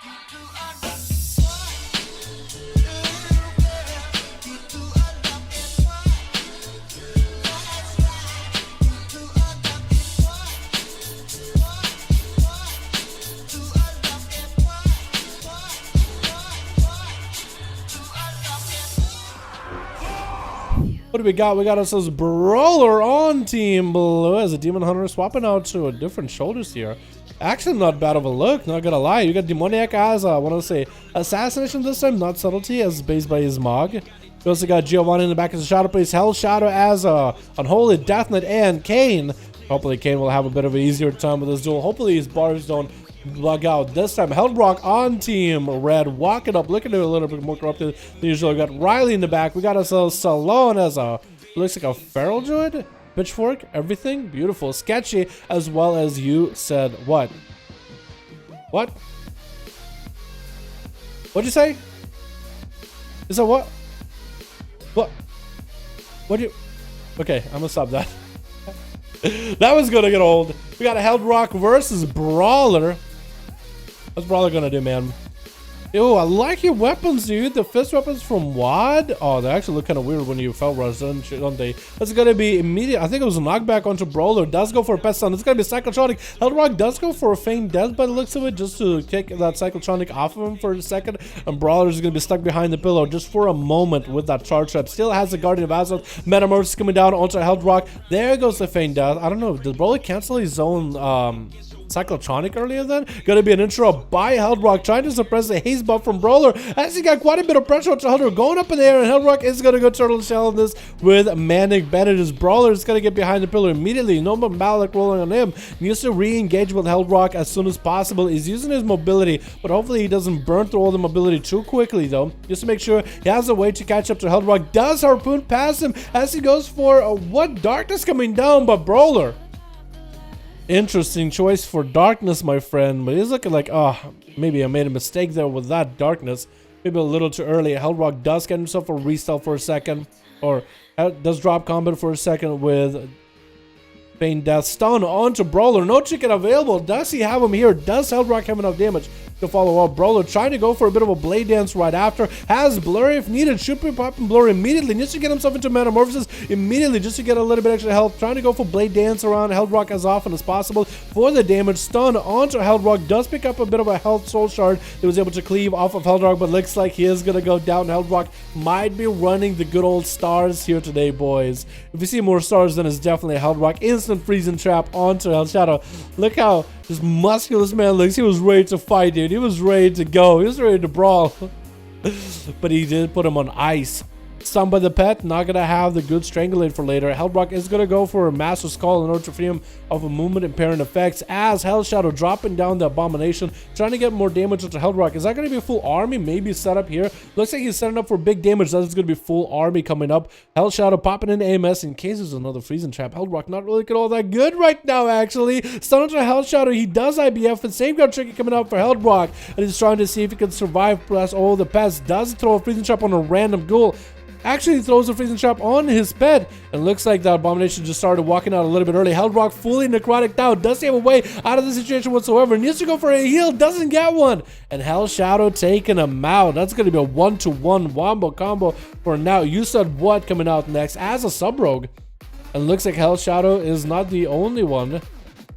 What do we got? We got ourselves Brawler on Team Blue as a Demon Hunter swapping out to a different shoulders here. Actually, not bad of a look, not gonna lie. You got Demoniac as, I want to say, Assassination this time, not Subtlety, as based by his Mog. We also got Giovanni in the back as a Shadow Priest, Hell Shadow as a Unholy Death Knight, and Kane. Hopefully, Kane will have a bit of an easier time with this duel. Hopefully, his bars don't bug out this time. Heldrock on Team Red, walking up, looking a little bit more corrupted than usual. We got Riley in the back. We got ourselves Salon as a, looks like a Feral Druid. Pitchfork, everything beautiful, sketchy, as well as you said what? What? What'd you say? Is that what? What? What do you? Okay, I'm gonna stop that. That was gonna get old. We got a Heldrock versus Brawler. What's Brawler gonna do, man? Ew, I like your weapons, dude. The fist weapons from WoD. Oh, they actually look kind of weird when you fell rush, don't they? That's gonna be immediate. I think it was a knockback onto Brawler. Does go for a pet stun. It's gonna be Cyclotronic. Heldrock does go for a feigned death by the looks of it, just to take that Cyclotronic off of him for a second. And Brawler is gonna be stuck behind the pillow just for a moment with that charge trap. Still has the Guardian of Azeroth. Metamorphosis coming down onto Heldrock. There goes the feigned death. I don't know. Did Brawler cancel his own Cyclotronic earlier then? Gonna be an intro by Heldrock trying to suppress the haze buff from Brawler as he got quite a bit of pressure onto Heldrock going up in the air, and Heldrock is gonna go turtle shell in this with Manic Bandit. His Brawler is gonna get behind the pillar immediately. No more Malik rolling on him. Needs to re-engage with Heldrock as soon as possible. He's using his mobility, but hopefully he doesn't burn through all the mobility too quickly though, just to make sure he has a way to catch up to Heldrock. Does harpoon past him as he goes for what? Darkness coming down, but Brawler, interesting choice for darkness, my friend, but he's looking like, oh, maybe I made a mistake there with that darkness. Maybe a little too early. Heldrock does get himself a restyle for a second, or does drop combat for a second with Feign Death. Stun onto Brawler. No chicken available. Does he have him here? Does Heldrock have enough damage to follow up? Brawler trying to go for a bit of a blade dance right after. Has Blurry if needed. Should be popping Blurry immediately. Needs to get himself into Metamorphosis immediately just to get a little bit extra health. Trying to go for blade dance around Heldrock as often as possible for the damage. Stun onto Heldrock. Does pick up a bit of a health soul shard. He was able to cleave off of Heldrock, but looks like he is going to go down. Heldrock might be running the good old stars here today, boys. If you see more stars, then it's definitely Heldrock. Instant freezing trap onto Hell Shadow. Look how this musculous man looks. He was ready to fight, dude. He was ready to go. He was ready to brawl. But he did put him on ice. Stunned by the pet, not gonna have the good strangulate for later. Heldrock is gonna go for a Master Skull in order to free him of a movement impairing effects as Hell Shadow dropping down the Abomination, trying to get more damage into Heldrock. Is that gonna be a full army? Maybe set up here. Looks like he's setting up for big damage. That's gonna be full army coming up. Hell Shadow popping in AMS in case there's another freezing trap. Heldrock not really looking all that good right now, actually. Stun into Hell Shadow. He does IBF, and Safeguard Tricky coming out for Heldrock, and he's trying to see if he can survive plus all the pets. Does throw a freezing trap on a random ghoul. Actually throws a freezing trap on his pet, and looks like the Abomination just started walking out a little bit early. Heldrock fully necrotic down. Does he have a way out of the situation whatsoever? Needs to go for a heal. Doesn't get one. And Hell Shadow taking him out. That's going to be a 1-to-1 wombo combo for now. You said what coming out next as a sub-rogue. And looks like Hell Shadow is not the only one.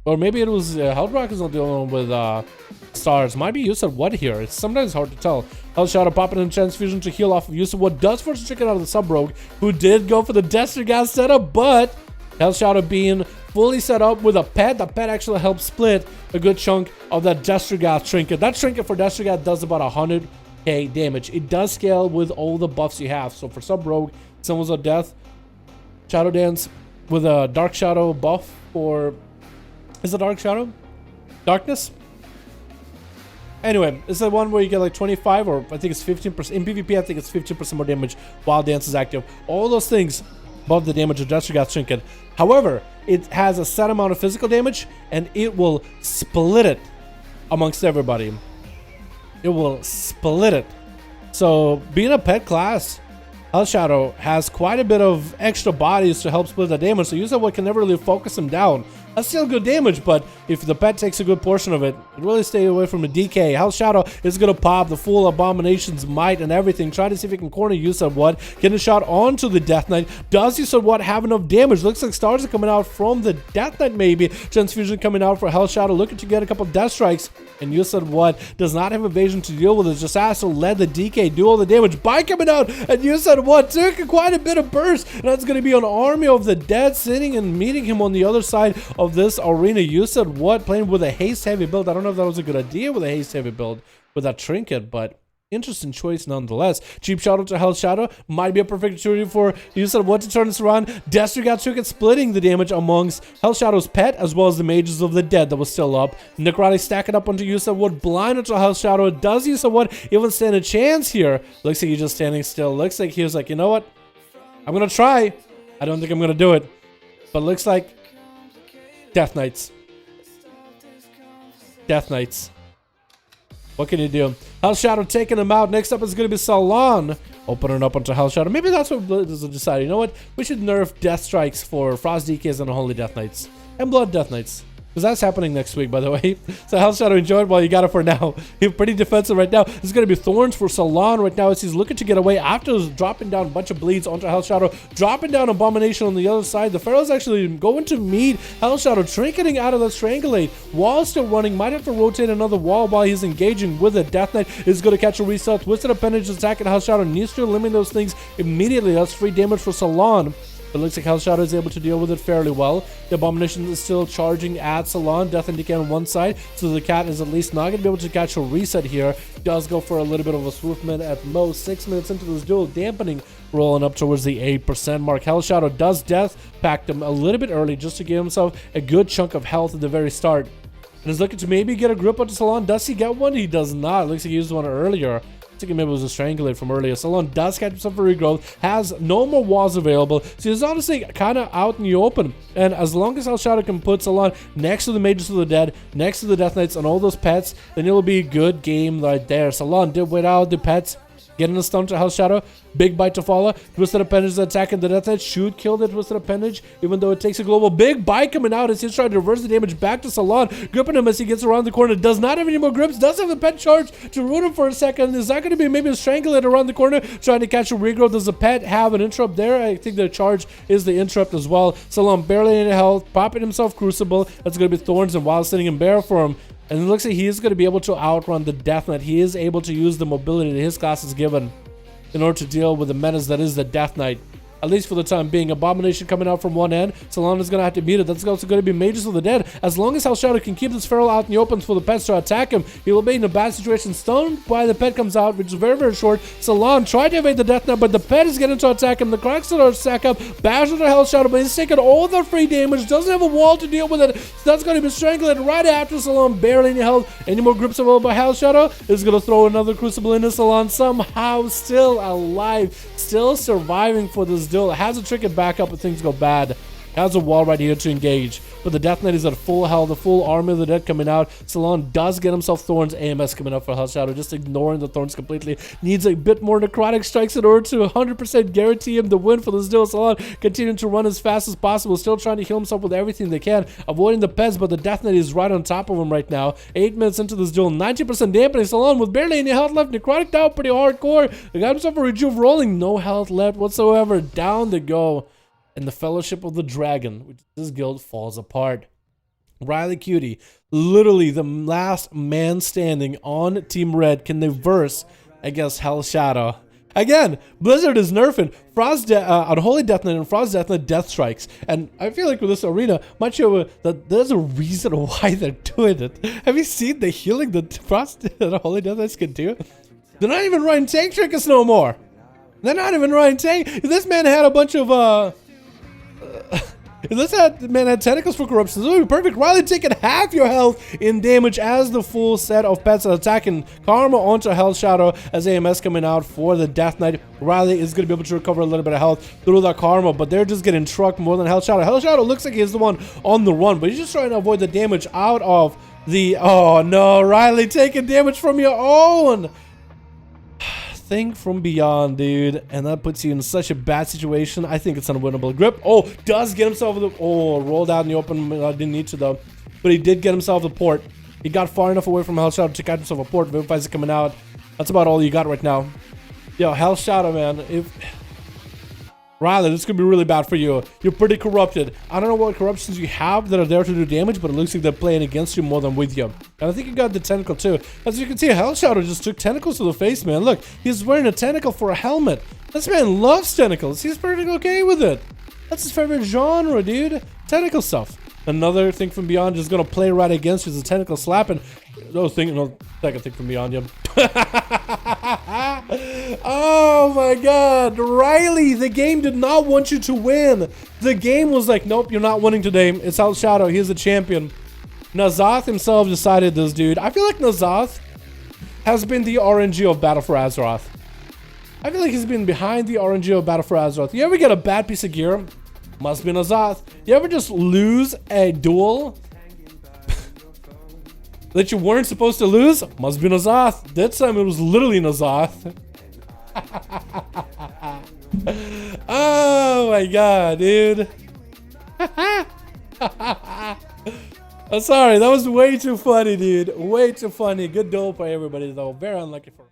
Or maybe it was Heldrock is not the only one with stars. Might be Yusuf What here. It's sometimes hard to tell. Hell Shadow popping in transfusion to heal off of Yusuf What. Does force a chicken out of the sub-rogue, who did go for the Destiny Gas setup, but Hell Shadow being fully set up with a pet. The pet actually helps split a good chunk of that Destiny Gas trinket. That trinket for Destiny Gas does about 100k damage. It does scale with all the buffs you have. So for sub-rogue, Symbols of Death, Shadow Dance with a Dark Shadow buff for... Is it Dark Shadow? Darkness? Anyway, it's the one where you get like 25, or I think it's 15%. In PvP, I think it's 15% more damage while Dance is active. All those things above the damage of Destrigat's Trinket. However, it has a set amount of physical damage, and it will split it amongst everybody. It will split it. So, being a pet class, Hell Shadow has quite a bit of extra bodies to help split the damage, so Yusuf What can never really focus him down. That's still good damage, but if the pet takes a good portion of it, really stay away from the DK. Hell Shadow is going to pop the full Abomination's might and everything. Try to see if he can corner Yusuf What. Get a shot onto the Death Knight. Does Yusuf What have enough damage? Looks like stars are coming out from the Death Knight maybe. Transfusion coming out for Hell Shadow. Looking to get a couple death strikes. And Yusuf What does not have evasion to deal with it. Just has to let the DK do all the damage. By coming out, and Yusuf What took quite a bit of burst. And that's going to be an army of the dead sitting and meeting him on the other side of this arena. Yusuf What playing with a haste heavy build. I don't know if that was a good idea with a haste heavy build with that trinket, but interesting choice nonetheless. Cheap shout out to Hell Shadow. Might be a perfect opportunity for Yusuf What to turn this around. Destiny got trinket splitting the damage amongst Hell Shadow's pet as well as the mages of the dead that was still up. Necrotic stacking up onto Yusuf What, blind onto Hell Shadow. Does Yusuf What even stand a chance here? Looks like he's just standing still. Looks like he was like, you know what? I'm gonna try. I don't think I'm gonna do it. But looks like Death Knights. Death Knights. What can you do? Hell Shadow taking him out. Next up is going to be Salon. Opening up onto Hell Shadow. Maybe that's what Blizzard decided. You know what? We should nerf Death Strikes for Frost DKs and Holy Death Knights. And Blood Death Knights. Because that's happening next week, by the way. So Hell Shadow, enjoy it while you got it for now. He's pretty defensive right now. This is going to be Thorns for Salon right now as he's looking to get away after dropping down a bunch of bleeds onto Hell Shadow. Dropping down Abomination on the other side. The Pharaoh's actually going to meet Hell Shadow, trinketing out of the Strangulate. Wall still running. Might have to rotate another wall while he's engaging with it. Death Knight is going to catch a reset. Twisted Appendage attacking Hell Shadow. Needs to eliminate those things immediately. That's free damage for Salon. But it looks like Hell Shadow is able to deal with it fairly well. The Abomination is still charging at Salon. Death and Decay on one side. So the cat is at least not going to be able to catch a reset here. Does go for a little bit of a swiftman at most. 6 minutes into this duel. Dampening rolling up towards the 8% mark. Hell Shadow does death pack him a little bit early just to give himself a good chunk of health at the very start. And is looking to maybe get a grip onto Salon. Does he get one? He does not. Looks like he used one earlier. I think maybe it was a Strangulate from earlier. Salon does catch himself a regrowth, has no more walls available, so he's honestly kind of out in the open. And as long as Hell Shadow can put Salon next to the Mages of the Dead, next to the Death Knights and all those pets, then it'll be a good game right there. Salon did without the pets, getting a stun to Hell Shadow. Big bite to follow. Twisted Appendage attacking the Death Knight. Should kill the Twisted Appendage, even though it takes a global. Big bite coming out as he's trying to reverse the damage back to Salon. Gripping him as he gets around the corner. Does not have any more grips. Does have the pet charge to root him for a second. Is that going to be maybe a Strangulate around the corner? Trying to catch a regrowth. Does the pet have an interrupt there? I think the charge is the interrupt as well. Salon barely any health. Popping himself Crucible. That's going to be Thorns and Wild Sitting in Bear for him. And it looks like he is going to be able to outrun the Death Knight. He is able to use the mobility that his class is given in order to deal with the menace that is the Death Knight. At least for the time being. Abomination coming out from one end. Salon is going to have to beat it. That's also going to be Mages of the Dead. As long as Hell Shadow can keep this Feral out in the open for the pets to attack him, he will be in a bad situation. Stunned by the pet comes out, which is very, very short. Salon tried to evade the Death Knight, but the pet is getting to attack him. The Crocs still stack up. Bash into Hell Shadow, but he's taking all the free damage. Doesn't have a wall to deal with it. So that's going to be Strangulated right after Salon. Barely any health. Any more grips available by Hell Shadow is going to throw another Crucible into Salon. Somehow still alive. Still surviving for this duel. It has a trick back up if things go bad. Has a wall right here to engage, but the Death Knight is at full health. The full Army of the Dead coming out. Salon does get himself Thorns. AMS coming up for Hell Shadow, just ignoring the Thorns completely. Needs a bit more Necrotic Strikes in order to 100% guarantee him the win for this duel. Salon continuing to run as fast as possible, still trying to heal himself with everything they can, avoiding the pets, but the Death Knight is right on top of him right now. 8 minutes into this duel, 90% dampening. Salon with barely any health left. Necrotic down pretty hardcore. They got himself a Rejuve rolling. No health left whatsoever. Down to go. And the Fellowship of the Dragon, which this guild, falls apart. Riley Cutie, literally the last man standing on Team Red, can they verse against Hell Shadow. Again, Blizzard is nerfing Unholy Death Knight and Frost Death Knight Death Strikes. And I feel like with this arena, might show that there's a reason why they're doing it. Have you seen the healing that Frost and Unholy Death Knights can do? They're not even running tank trinkets no more. They're not even running tank. This man had a bunch of this man had tentacles for corruption. This would be perfect. Riley taking half your health in damage as the full set of pets are attacking Karma onto Hell Shadow as AMS coming out for the Death Knight. Riley is going to be able to recover a little bit of health through that Karma, but they're just getting trucked more than Hell Shadow. Hell Shadow looks like he's the one on the run, but he's just trying to avoid the damage out of the... Oh no, Riley taking damage from your own. Think from beyond, dude, and that puts you in such a bad situation. I think it's unwinnable. Grip, oh, does get himself the, oh, rolled out in the open. Didn't need to though, but he did get himself the port. He got far enough away from Hell Shadow to catch himself a port. Vampires are coming out. That's about all you got right now. Yo, Hell Shadow, man. If Riley, this could be really bad for you. You're pretty corrupted. I don't know what corruptions you have that are there to do damage, but it looks like they're playing against you more than with you. And I think you got the tentacle too. As you can see, Hell Shadow just took tentacles to the face, man. Look, he's wearing a tentacle for a helmet. This man loves tentacles. He's pretty okay with it. That's his favorite genre, dude. Tentacle stuff. Another thing from beyond is gonna play right against you. Is a tentacle slapping. Second thing from beyond you. Oh my god, Riley, the game did not want you to win. The game was like, nope, you're not winning today. It's Hell Shadow, he's the champion. Nazoth himself decided this, dude. I feel like Nazoth has been the RNG of Battle for Azeroth. I feel like he's been behind the RNG of Battle for Azeroth. You ever get a bad piece of gear? Must be Nazoth. You ever just lose a duel that you weren't supposed to lose? Must be Nazoth. That time it was literally Nazoth. Oh my god, dude. I'm sorry, that was way too funny, dude. Way too funny. Good duel for everybody, though. Very unlucky for